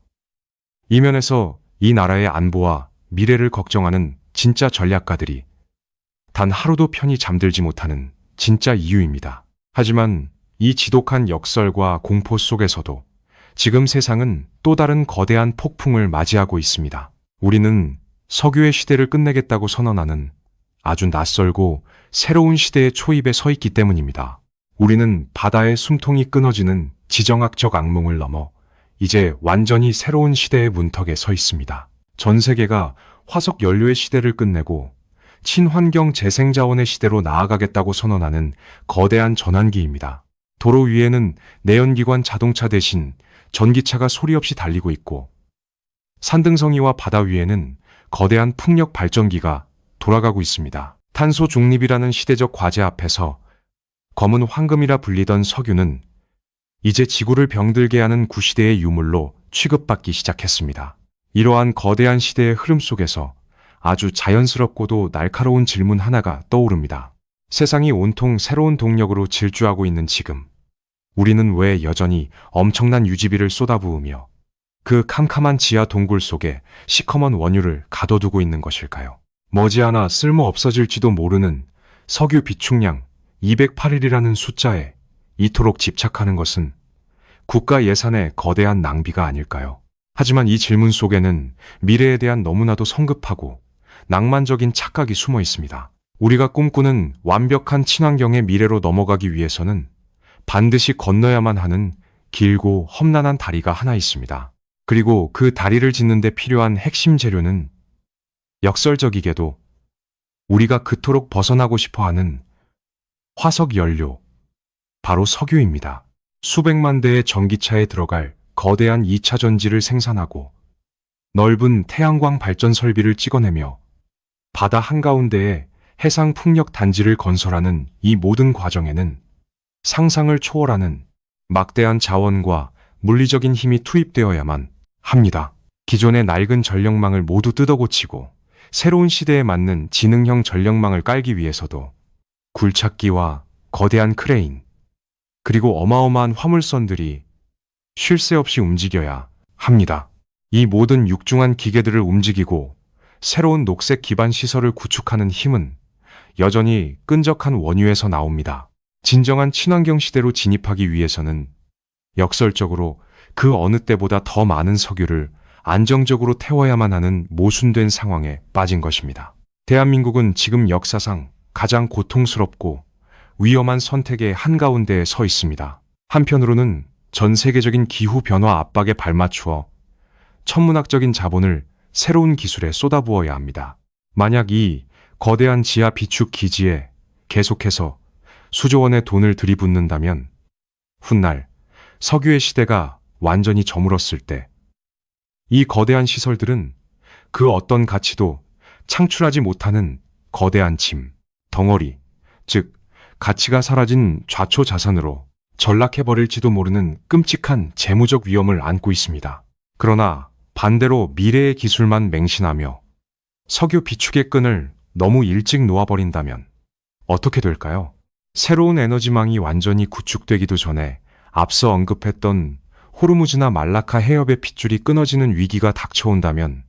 이면에서 이 나라의 안보와 미래를 걱정하는 진짜 전략가들이 단 하루도 편히 잠들지 못하는 진짜 이유입니다. 하지만 이 지독한 역설과 공포 속에서도 지금 세상은 또 다른 거대한 폭풍을 맞이하고 있습니다. 우리는 석유의 시대를 끝내겠다고 선언하는 아주 낯설고 새로운 시대의 초입에 서 있기 때문입니다. 우리는 바다의 숨통이 끊어지는 지정학적 악몽을 넘어 이제 완전히 새로운 시대의 문턱에 서 있습니다. 전 세계가 화석 연료의 시대를 끝내고 친환경 재생자원의 시대로 나아가겠다고 선언하는 거대한 전환기입니다. 도로 위에는 내연기관 자동차 대신 전기차가 소리 없이 달리고 있고 산등성이와 바다 위에는 거대한 풍력 발전기가 돌아가고 있습니다. 탄소 중립이라는 시대적 과제 앞에서 검은 황금이라 불리던 석유는 이제 지구를 병들게 하는 구시대의 유물로 취급받기 시작했습니다. 이러한 거대한 시대의 흐름 속에서 아주 자연스럽고도 날카로운 질문 하나가 떠오릅니다. 세상이 온통 새로운 동력으로 질주하고 있는 지금, 우리는 왜 여전히 엄청난 유지비를 쏟아부으며 그 캄캄한 지하 동굴 속에 시커먼 원유를 가둬두고 있는 것일까요? 머지않아 쓸모 없어질지도 모르는 석유 비축량 208일이라는 숫자에 이토록 집착하는 것은 국가 예산의 거대한 낭비가 아닐까요? 하지만 이 질문 속에는 미래에 대한 너무나도 성급하고 낭만적인 착각이 숨어 있습니다. 우리가 꿈꾸는 완벽한 친환경의 미래로 넘어가기 위해서는 반드시 건너야만 하는 길고 험난한 다리가 하나 있습니다. 그리고 그 다리를 짓는 데 필요한 핵심 재료는 역설적이게도 우리가 그토록 벗어나고 싶어하는 화석 연료, 바로 석유입니다. 수백만 대의 전기차에 들어갈 거대한 2차 전지를 생산하고 넓은 태양광 발전 설비를 찍어내며 바다 한가운데에 해상 풍력 단지를 건설하는 이 모든 과정에는 상상을 초월하는 막대한 자원과 물리적인 힘이 투입되어야만 합니다. 기존의 낡은 전력망을 모두 뜯어고치고 새로운 시대에 맞는 지능형 전력망을 깔기 위해서도 굴착기와 거대한 크레인, 그리고 어마어마한 화물선들이 쉴 새 없이 움직여야 합니다. 이 모든 육중한 기계들을 움직이고 새로운 녹색 기반 시설을 구축하는 힘은 여전히 끈적한 원유에서 나옵니다. 진정한 친환경 시대로 진입하기 위해서는 역설적으로 그 어느 때보다 더 많은 석유를 안정적으로 태워야만 하는 모순된 상황에 빠진 것입니다. 대한민국은 지금 역사상 가장 고통스럽고 위험한 선택의 한가운데에 서 있습니다. 한편으로는 전 세계적인 기후 변화 압박에 발맞추어 천문학적인 자본을 새로운 기술에 쏟아부어야 합니다. 만약 이 거대한 지하 비축 기지에 계속해서 수조 원의 돈을 들이붓는다면 훗날 석유의 시대가 완전히 저물었을 때 이 거대한 시설들은 그 어떤 가치도 창출하지 못하는 거대한 짐, 덩어리, 즉 가치가 사라진 좌초 자산으로 전락해버릴지도 모르는 끔찍한 재무적 위험을 안고 있습니다. 그러나 반대로 미래의 기술만 맹신하며 석유 비축의 끈을 너무 일찍 놓아버린다면 어떻게 될까요? 새로운 에너지망이 완전히 구축되기도 전에 앞서 언급했던 호르무즈나 말라카 해협의 핏줄이 끊어지는 위기가 닥쳐온다면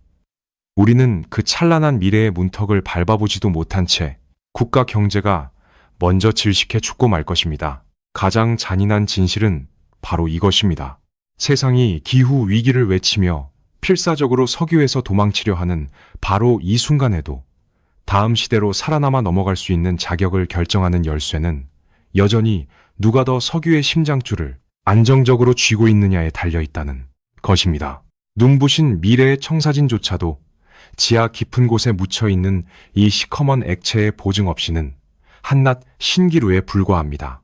우리는 그 찬란한 미래의 문턱을 밟아보지도 못한 채 국가 경제가 먼저 질식해 죽고 말 것입니다. 가장 잔인한 진실은 바로 이것입니다. 세상이 기후 위기를 외치며 필사적으로 석유에서 도망치려 하는 바로 이 순간에도 다음 시대로 살아남아 넘어갈 수 있는 자격을 결정하는 열쇠는 여전히 누가 더 석유의 심장줄을 안정적으로 쥐고 있느냐에 달려있다는 것입니다. 눈부신 미래의 청사진조차도 지하 깊은 곳에 묻혀있는 이 시커먼 액체의 보증 없이는 한낱 신기루에 불과합니다.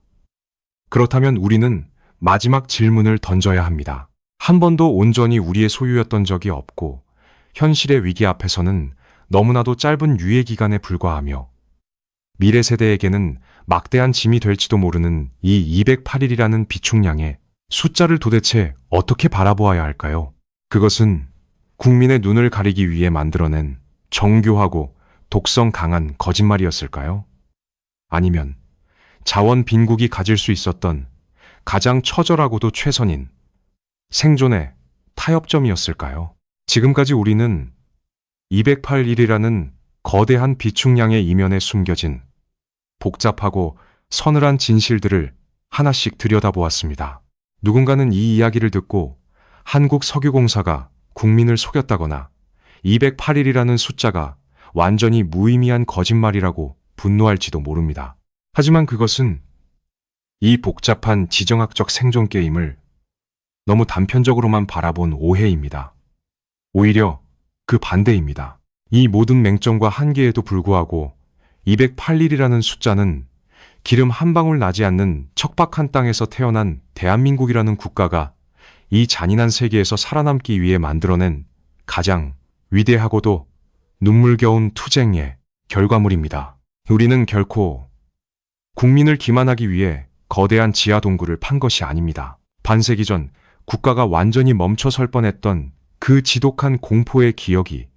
그렇다면 우리는 마지막 질문을 던져야 합니다. 한 번도 온전히 우리의 소유였던 적이 없고 현실의 위기 앞에서는 너무나도 짧은 유예 기간에 불과하며 미래 세대에게는 막대한 짐이 될지도 모르는 이 208일이라는 비축량의 숫자를 도대체 어떻게 바라보아야 할까요? 그것은 국민의 눈을 가리기 위해 만들어낸 정교하고 독성 강한 거짓말이었을까요? 아니면 자원 빈국이 가질 수 있었던 가장 처절하고도 최선인 생존의 타협점이었을까요? 지금까지 우리는 208일이라는 거대한 비축량의 이면에 숨겨진 복잡하고 서늘한 진실들을 하나씩 들여다보았습니다. 누군가는 이 이야기를 듣고 한국석유공사가 국민을 속였다거나 208일이라는 숫자가 완전히 무의미한 거짓말이라고 분노할지도 모릅니다. 하지만 그것은 이 복잡한 지정학적 생존 게임을 너무 단편적으로만 바라본 오해입니다. 오히려 그 반대입니다. 이 모든 맹점과 한계에도 불구하고 208일이라는 숫자는 기름 한 방울 나지 않는 척박한 땅에서 태어난 대한민국이라는 국가가 이 잔인한 세계에서 살아남기 위해 만들어낸 가장 위대하고도 눈물겨운 투쟁의 결과물입니다. 우리는 결코 국민을 기만하기 위해 거대한 지하 동굴을 판 것이 아닙니다. 반세기 전 국가가 완전히 멈춰설 뻔했던 그 지독한 공포의 기억이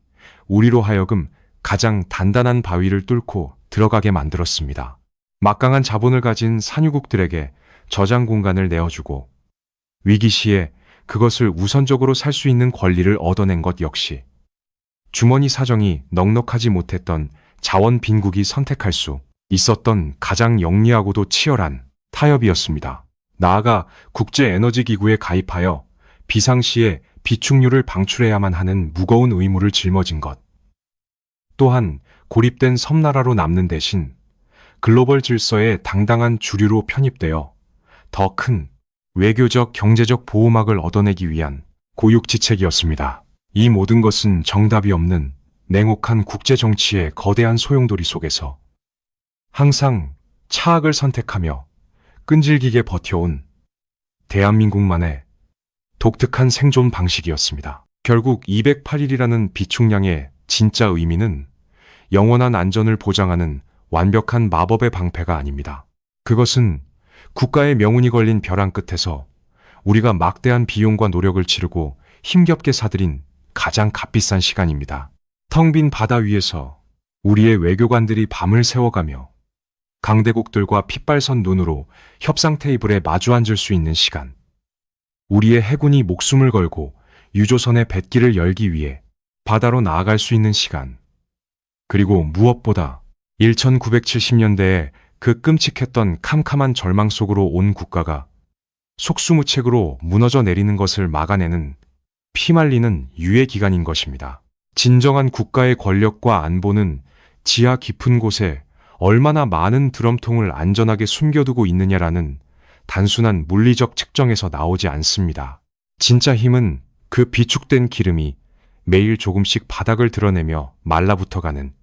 우리로 하여금 가장 단단한 바위를 뚫고 들어가게 만들었습니다. 막강한 자본을 가진 산유국들에게 저장 공간을 내어주고 위기 시에 그것을 우선적으로 살 수 있는 권리를 얻어낸 것 역시 주머니 사정이 넉넉하지 못했던 자원 빈국이 선택할 수 있었던 가장 영리하고도 치열한 타협이었습니다. 나아가 국제에너지기구에 가입하여 비상시에 비축유를 방출해야만 하는 무거운 의무를 짊어진 것. 또한 고립된 섬나라로 남는 대신 글로벌 질서의 당당한 주류로 편입되어 더 큰 외교적 경제적 보호막을 얻어내기 위한 고육지책이었습니다. 이 모든 것은 정답이 없는 냉혹한 국제정치의 거대한 소용돌이 속에서 항상 차악을 선택하며 끈질기게 버텨온 대한민국만의 독특한 생존 방식이었습니다. 결국 208일이라는 비축량의 진짜 의미는 영원한 안전을 보장하는 완벽한 마법의 방패가 아닙니다. 그것은 국가의 명운이 걸린 벼랑 끝에서 우리가 막대한 비용과 노력을 치르고 힘겹게 사들인 가장 값비싼 시간입니다. 텅 빈 바다 위에서 우리의 외교관들이 밤을 새워가며 강대국들과 핏발선 눈으로 협상 테이블에 마주 앉을 수 있는 시간. 우리의 해군이 목숨을 걸고 유조선의 뱃길을 열기 위해 바다로 나아갈 수 있는 시간. 그리고 무엇보다 1970년대에 그 끔찍했던 캄캄한 절망 속으로 온 국가가 속수무책으로 무너져 내리는 것을 막아내는 피말리는 유예 기간인 것입니다. 진정한 국가의 권력과 안보는 지하 깊은 곳에 얼마나 많은 드럼통을 안전하게 숨겨두고 있느냐라는 단순한 물리적 측정에서 나오지 않습니다. 진짜 힘은 그 비축된 기름이 매일 조금씩 바닥을 드러내며 말라붙어가는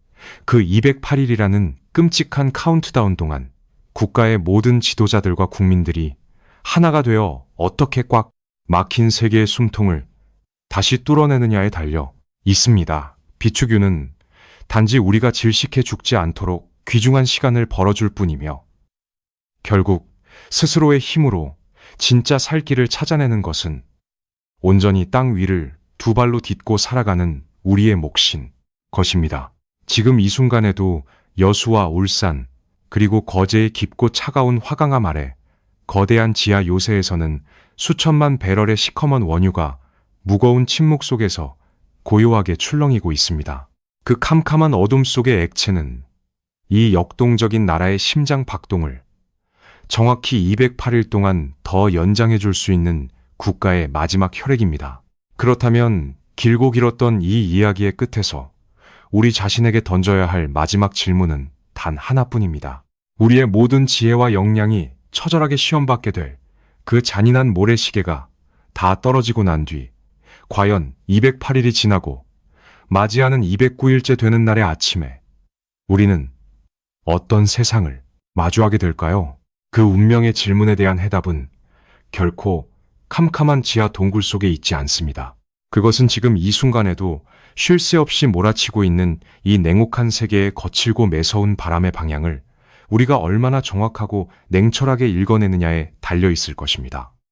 그 208일이라는 끔찍한 카운트다운 동안 국가의 모든 지도자들과 국민들이 하나가 되어 어떻게 꽉 막힌 세계의 숨통을 다시 뚫어내느냐에 달려 있습니다. 비축유는 단지 우리가 질식해 죽지 않도록 귀중한 시간을 벌어줄 뿐이며 결국 스스로의 힘으로 진짜 살 길을 찾아내는 것은 온전히 땅 위를 두 발로 딛고 살아가는 우리의 몫인 것입니다. 지금 이 순간에도 여수와 울산 그리고 거제의 깊고 차가운 화강암 아래 거대한 지하 요새에서는 수천만 배럴의 시커먼 원유가 무거운 침묵 속에서 고요하게 출렁이고 있습니다. 그 캄캄한 어둠 속의 액체는 이 역동적인 나라의 심장 박동을 정확히 208일 동안 더 연장해 줄 수 있는 국가의 마지막 혈액입니다. 그렇다면 길고 길었던 이 이야기의 끝에서 우리 자신에게 던져야 할 마지막 질문은 단 하나뿐입니다. 우리의 모든 지혜와 역량이 처절하게 시험받게 될 그 잔인한 모래시계가 다 떨어지고 난 뒤 과연 208일이 지나고 맞이하는 209일째 되는 날의 아침에 우리는 어떤 세상을 마주하게 될까요? 그 운명의 질문에 대한 해답은 결코 캄캄한 지하 동굴 속에 있지 않습니다. 그것은 지금 이 순간에도 쉴 새 없이 몰아치고 있는 이 냉혹한 세계의 거칠고 매서운 바람의 방향을 우리가 얼마나 정확하고 냉철하게 읽어내느냐에 달려 있을 것입니다.